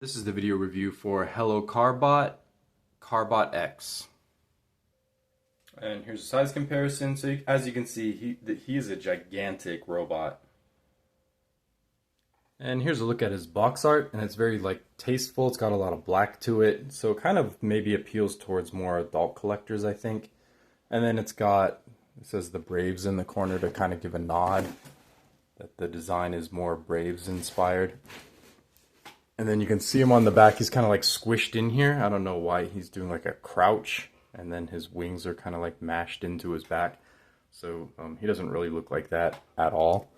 This is the video review for Hello Carbot, Carbot X. And here's a size comparison. So as you can see, he is a gigantic robot. And here's a look at his box art, and it's very tasteful. It's got a lot of black to it, so it kind of maybe appeals towards more adult collectors, I think. And then it says the Braves in the corner to kind of give a nod that the design is more Braves inspired. And then you can see him on the back. He's kind of squished in here. I don't know why he's doing a crouch, and then his wings are kind of mashed into his back. So he doesn't really look like that at all.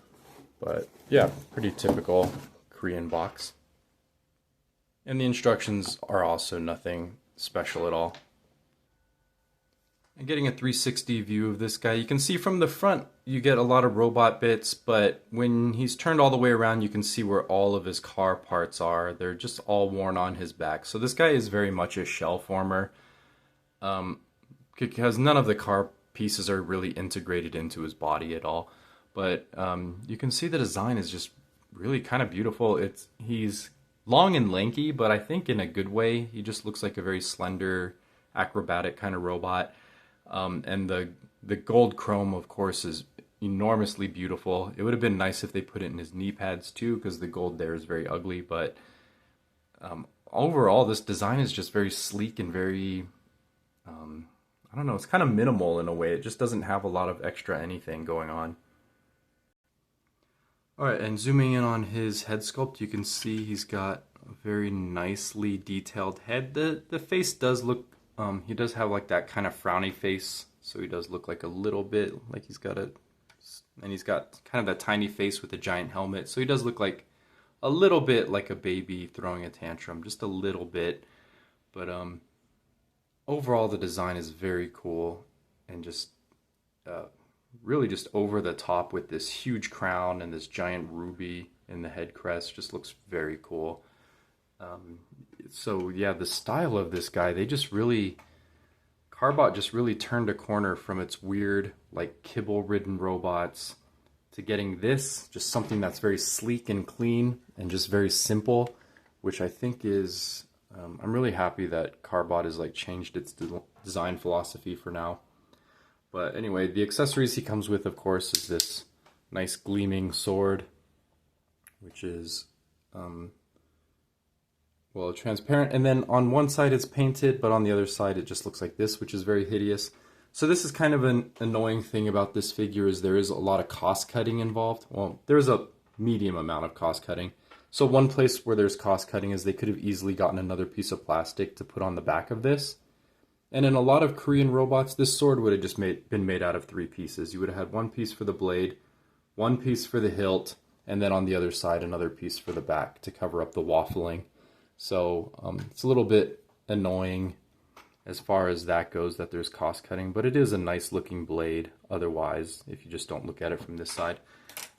But yeah, pretty typical Korean box. And the instructions are also nothing special at all. And getting a 360 view of this guy, you can see from the front you get a lot of robot bits, but when he's turned all the way around you can see where all of his car parts are. They're just all worn on his back. So this guy is very much a shell former, because none of the car pieces are really integrated into his body at all. But you can see the design is just really kind of beautiful. He's long and lanky, but I think in a good way. He just looks like a very slender, acrobatic kind of robot. And the gold chrome, of course, is enormously beautiful. It would have been nice if they put it in his knee pads too, because the gold there is very ugly. But overall, this design is just very sleek and very, I don't know, it's kind of minimal in a way. It just doesn't have a lot of extra anything going on. Alright, and zooming in on his head sculpt, you can see he's got a very nicely detailed head. The face does look, he does have that kind of frowny face, so he does look a little bit like and he's got kind of that tiny face with a giant helmet, so he does look a little bit like a baby throwing a tantrum, just a little bit. But overall the design is very cool and just really just over the top with this huge crown and this giant ruby in the head crest. Just looks very cool. So yeah, the style of this guy, Carbot just really turned a corner from its weird, kibble-ridden robots to getting this, just something that's very sleek and clean and just very simple, which I think is, I'm really happy that Carbot has changed its design philosophy for now. But anyway, the accessories he comes with, of course, is this nice gleaming sword, which is, well, transparent. And then on one side it's painted, but on the other side it just looks like this, which is very hideous. So this is kind of an annoying thing about this figure, is there is a lot of cost cutting involved. Well, there's a medium amount of cost cutting. So one place where there's cost cutting is they could have easily gotten another piece of plastic to put on the back of this. And in a lot of Korean robots, this sword would have just been made out of 3 pieces. You would have had 1 piece for the blade, 1 piece for the hilt, and then on the other side another piece for the back to cover up the waffling. So it's a little bit annoying as far as that goes, that there's cost cutting, but it is a nice looking blade otherwise, if you just don't look at it from this side.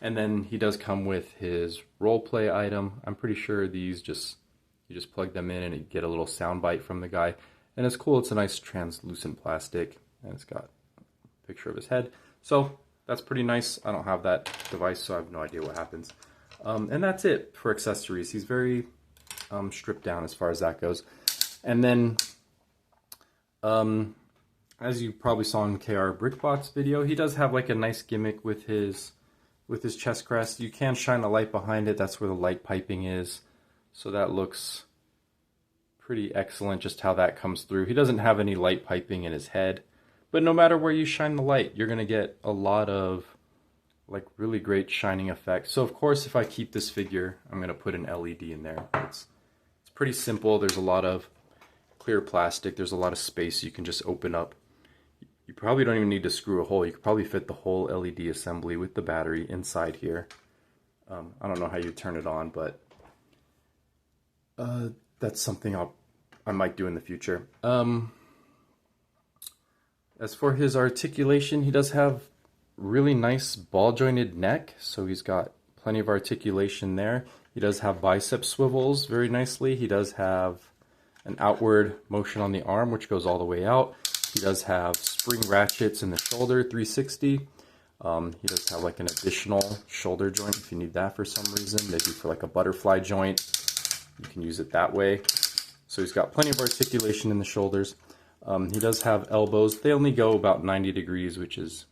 And then he does come with his role play item. I'm pretty sure these you just plug them in and you get a little sound bite from the guy. And it's cool, it's a nice translucent plastic, and it's got a picture of his head. So that's pretty nice. I don't have that device, so I have no idea what happens. And that's it for accessories. He's very stripped down as far as that goes. And then, as you probably saw in KR Brickbot's video, he does have a nice gimmick with his chest crest. You can shine a light behind it. That's where the light piping is. So that looks pretty excellent, just how that comes through. He doesn't have any light piping in his head, but no matter where you shine the light, you're going to get a lot of really great shining effects. So of course, if I keep this figure, I'm going to put an LED in there. It's pretty simple. There's a lot of clear plastic. There's a lot of space you can just open up. You probably don't even need to screw a hole. You could probably fit the whole LED assembly with the battery inside here. I don't know how you turn it on, but that's something I might do in the future. As for his articulation, he does have really nice ball jointed neck, so he's got plenty of articulation there. He does have bicep swivels very nicely. He does have an outward motion on the arm, which goes all the way out. He does have spring ratchets in the shoulder, 360. He does have an additional shoulder joint if you need that for some reason, maybe for a butterfly joint. You can use it that way. So he's got plenty of articulation in the shoulders. He does have elbows. They only go about 90 degrees, which is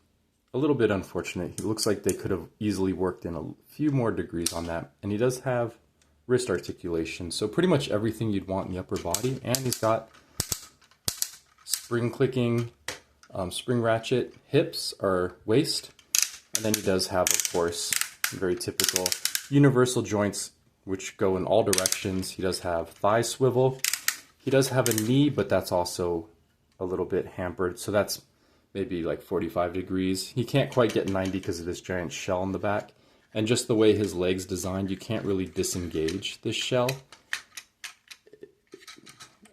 a little bit unfortunate. It looks like they could have easily worked in a few more degrees on that. And he does have wrist articulation. So pretty much everything you'd want in the upper body. And he's got spring clicking, spring ratchet hips or waist. And then he does have, of course, very typical universal joints, which go in all directions. He does have thigh swivel. He does have a knee, but that's also a little bit hampered. So that's maybe like 45 degrees. He can't quite get 90 because of this giant shell in the back. And just the way his leg's designed, you can't really disengage this shell.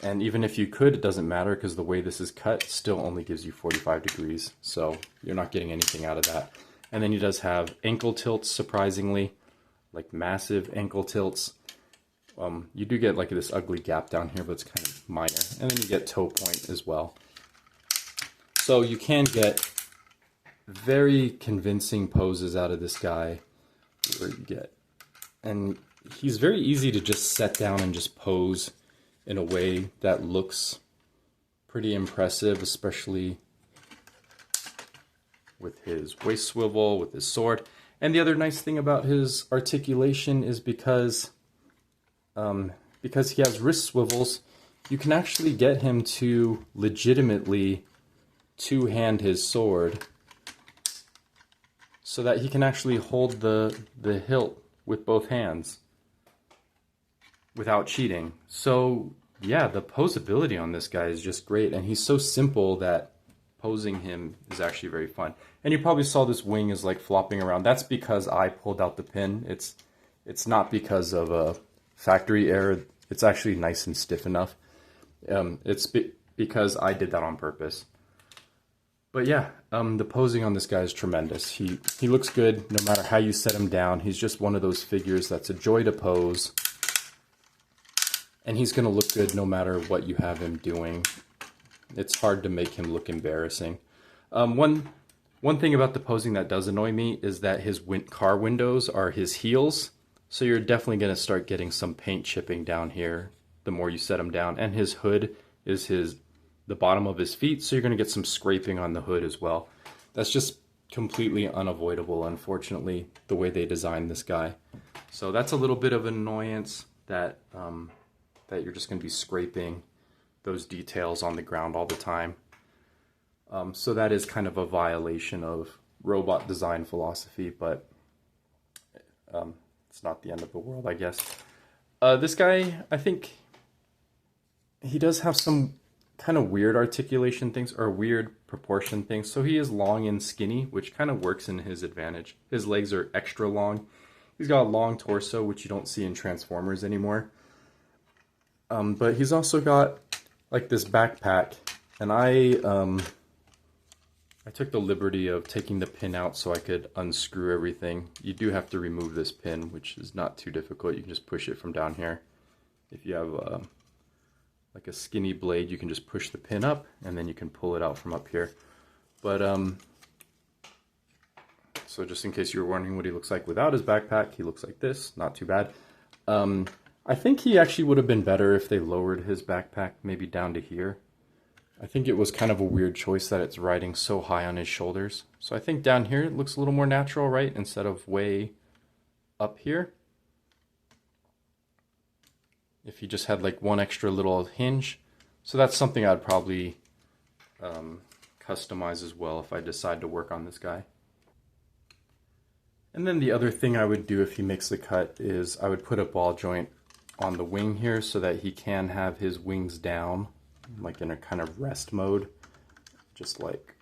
And even if you could, it doesn't matter because the way this is cut still only gives you 45 degrees. So you're not getting anything out of that. And then he does have ankle tilts, surprisingly, like massive ankle tilts. You do get like this ugly gap down here, but it's kind of minor. And then you get toe point as well. So you can get very convincing poses out of this guy. Where you get, and he's very easy to just set down and just pose in a way that looks pretty impressive, especially with his waist swivel, with his sword. And the other nice thing about his articulation is because he has wrist swivels, you can actually get him to legitimately two-hand his sword so that he can actually hold the hilt with both hands without cheating. So yeah, the posability on this guy is just great, and he's so simple that posing him is actually very fun. And you probably saw this wing is like flopping around. That's because I pulled out the pin. It's not because of a factory error. It's actually nice and stiff enough. Because I did that on purpose. But yeah, the posing on this guy is tremendous. He looks good no matter how you set him down. He's just one of those figures that's a joy to pose. And he's going to look good no matter what you have him doing. It's hard to make him look embarrassing. One thing about the posing that does annoy me is that his car windows are his heels. So you're definitely going to start getting some paint chipping down here the more you set him down. And his hood is the bottom of his feet, so you're going to get some scraping on the hood as well. That's just completely unavoidable, unfortunately, the way they designed this guy. So that's a little bit of annoyance that that you're just going to be scraping those details on the ground all the time. So that is kind of a violation of robot design philosophy, but it's not the end of the world, I guess. This guy, I think he does have some kind of weird articulation things or weird proportion things. So he is long and skinny, which kind of works in his advantage. His legs are extra long. He's got a long torso, which you don't see in Transformers anymore. But he's also got like this backpack, and I took the liberty of taking the pin out so I could unscrew everything. You do have to remove this pin, which is not too difficult. You can just push it from down here. If you have like a skinny blade, you can just push the pin up and then you can pull it out from up here. But so just in case you were wondering what he looks like without his backpack, he looks like this. Not too bad. I think he actually would have been better if they lowered his backpack maybe down to here. I think it was kind of a weird choice that it's riding so high on his shoulders. So I think down here it looks a little more natural, right? Instead of way up here. If he just had like one extra little hinge. So that's something I'd probably customize as well if I decide to work on this guy. And then the other thing I would do if he makes the cut is I would put a ball joint on the wing here so that he can have his wings down, like in a kind of rest mode, just like,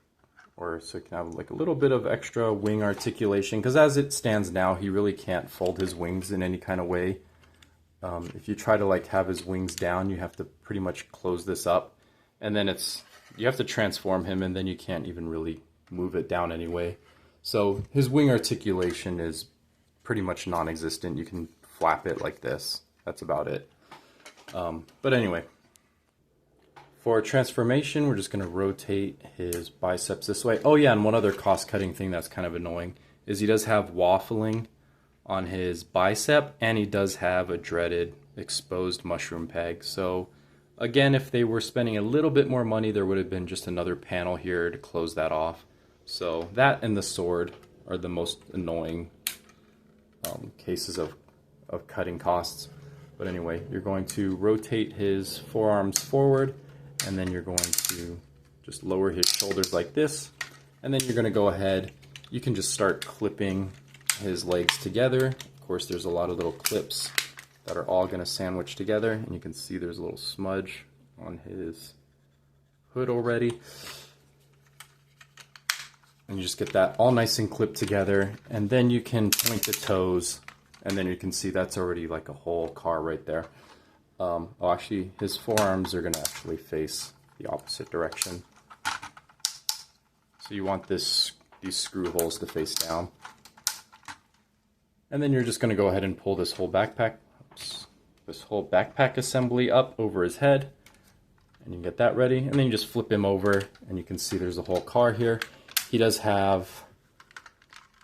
or so he can have like a little bit of extra wing articulation, because as it stands now, he really can't fold his wings in any kind of way. If you try to like have his wings down, you have to pretty much close this up, and then you have to transform him, and then you can't even really move it down anyway. So his wing articulation is pretty much non-existent. You can flap it like this. That's about it. But anyway, for transformation, we're just going to rotate his biceps this way. Oh yeah, and one other cost-cutting thing that's kind of annoying is he does have waffling on his bicep, and he does have a dreaded exposed mushroom peg. So again, if they were spending a little bit more money, there would have been just another panel here to close that off. So that and the sword are the most annoying cases of cutting costs. But anyway, you're going to rotate his forearms forward, and then you're going to just lower his shoulders like this, and then you're going to go ahead, you can just start clipping his legs together. Of course, there's a lot of little clips that are all going to sandwich together, and you can see there's a little smudge on his hood already. And you just get that all nice and clipped together, and then you can point the toes, and then you can see that's already like a whole car right there. Oh, actually, his forearms are going to actually face the opposite direction. So you want these screw holes to face down. And then you're just going to go ahead and pull this whole backpack assembly up over his head, and you can get that ready, and then you just flip him over, and you can see there's a whole car here. He does have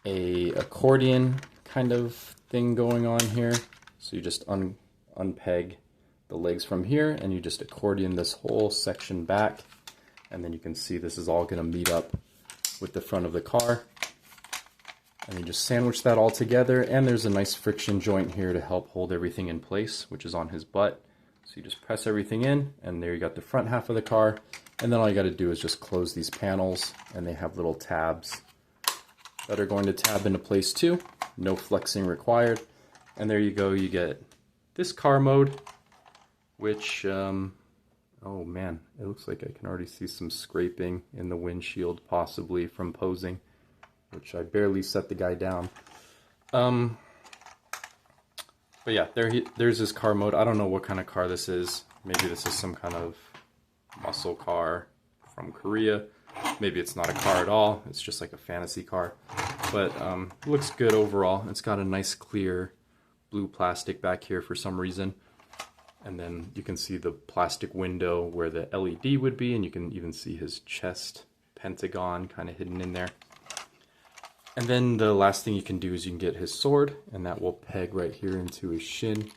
a accordion kind of thing going on here. So you just unpeg the legs from here, and you just accordion this whole section back, and then you can see this is all going to meet up with the front of the car. And you just sandwich that all together, and there's a nice friction joint here to help hold everything in place, which is on his butt. So you just press everything in, and there you got the front half of the car. And then all you got to do is just close these panels, and they have little tabs that are going to tab into place too. No flexing required. And there you go, you get this car mode, which, oh man, it looks like I can already see some scraping in the windshield, possibly from posing, which I barely set the guy down. But yeah, there's his car mode. I don't know what kind of car this is. Maybe this is some kind of muscle car from Korea. Maybe it's not a car at all. It's just like a fantasy car. But it looks good overall. It's got a nice clear blue plastic back here for some reason. And then you can see the plastic window where the LED would be, and you can even see his chest pentagon kind of hidden in there. And then the last thing you can do is you can get his sword, and that will peg right here into his shin.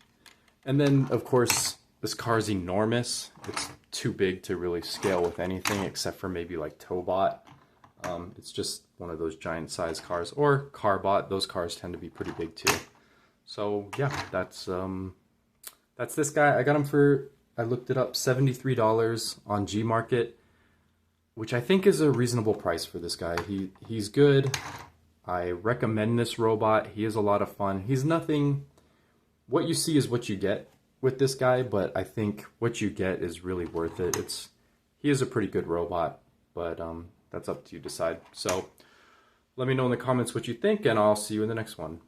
And then, of course, this car is enormous. It's too big to really scale with anything except for maybe like Carbot. It's just one of those giant size cars, or Carbot. Those cars tend to be pretty big too. So yeah, that's this guy. I got him for, I looked it up, $73 on Gmarket, which I think is a reasonable price for this guy. He's good. I recommend this robot. He is a lot of fun. He's nothing, what you see is what you get with this guy, but I think what you get is really worth it. He is a pretty good robot, but that's up to you to decide. So let me know in the comments what you think, and I'll see you in the next one.